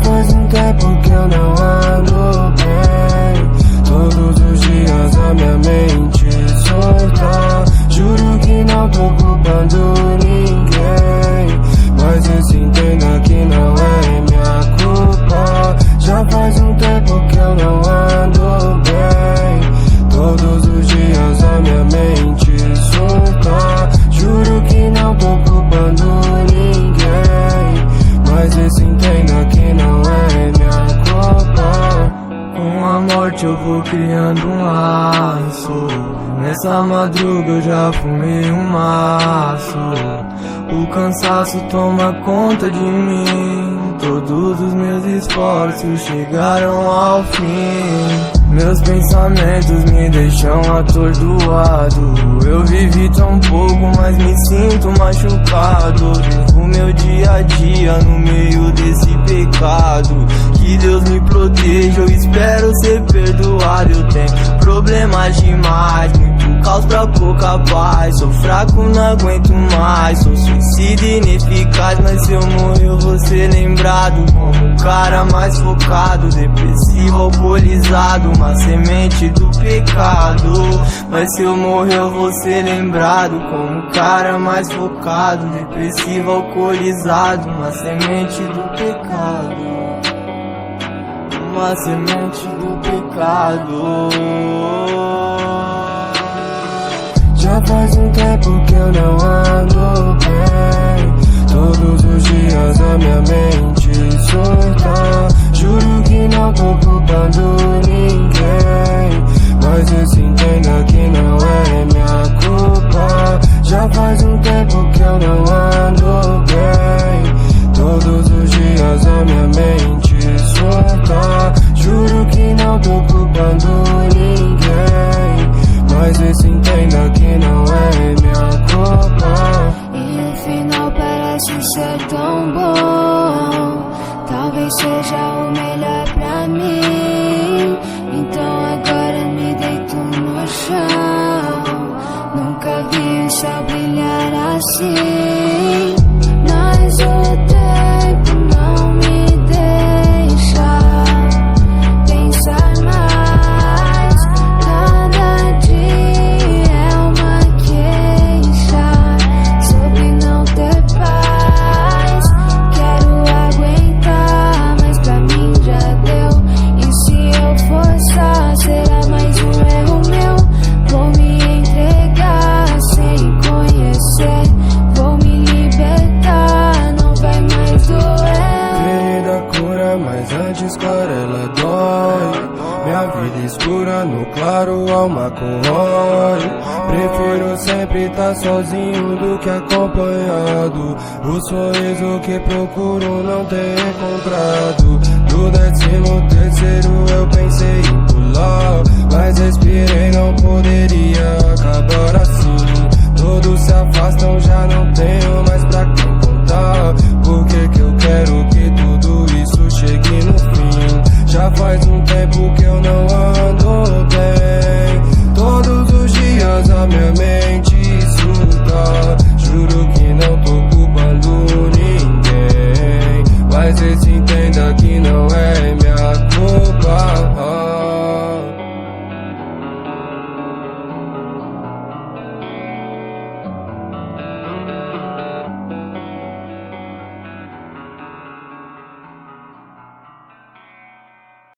faz um tempo que eu não ando bem. Todos os dias a minha mente surta. Juro que não tô culpando ninguém, mas esse entenda que não é minha culpa. Já faz um tempo que eu não ando bem. Todos os dias a minha mente surta. Juro que não tô culpando ninguém, mas esse entenda que não é minha culpa. Com a morte eu vou criando um laço. Nessa madruga eu já fumei um maço. O cansaço toma conta de mim. Todos os meus esforços chegaram ao fim. Meus pensamentos me deixam atordoado. Eu vivi tão pouco, mas me sinto machucado. Vivo meu dia a dia no meio desse pecado. Que Deus me proteja, eu espero ser perdoado. Eu tenho problemas demais, muito caos pra pouca paz. Sou fraco, não aguento mais. Sou suicida ineficaz, mas se eu morrer eu vou ser lembrado como um cara mais focado, depressivo, alcoolizado, uma semente do pecado. Mas se eu morrer eu vou ser lembrado como um cara mais focado, depressivo, alcoolizado, uma semente do pecado. Uma semente do pecado. Já faz um tempo que eu não ando bem. Todos os dias a minha mente surta. Juro que não tô culpando ninguém, mas esse entenda que não é minha culpa. Já faz um tempo que eu não ando bem. Todos os dias a minha mente surta. Juro que não tô culpando ninguém, mas esse entenda que não é minha culpa. E o final parece ser tão bom, talvez seja o melhor pra mim. Então agora me deito no chão. Nunca vi o céu brilhar assim, mas o tempo não me deixa pensar mais. Cada dia é uma queixa sobre não ter paz. Quero aguentar, mas pra mim já deu. E se eu forçar, será mais um erro meu. Vou me entregar sem conhecer. Vou me libertar, não vai mais doer. Ferida cura, mas antes clara ela dói. Minha vida escura, no claro alma corrói. Prefiro sempre estar sozinho do que acompanhado. O sorriso que procuro não ter encontrado. Do 13º eu pensei em pular, mas respirei, não poderia acabar assim. Todos se afastam, já não tenho mais pra quem contar. Por que eu quero que tudo isso chegue no fim? Já faz um tempo que eu não ando bem. Todos os dias a minha mente surta. Juro que não tô culpando ninguém, mas esse entenda que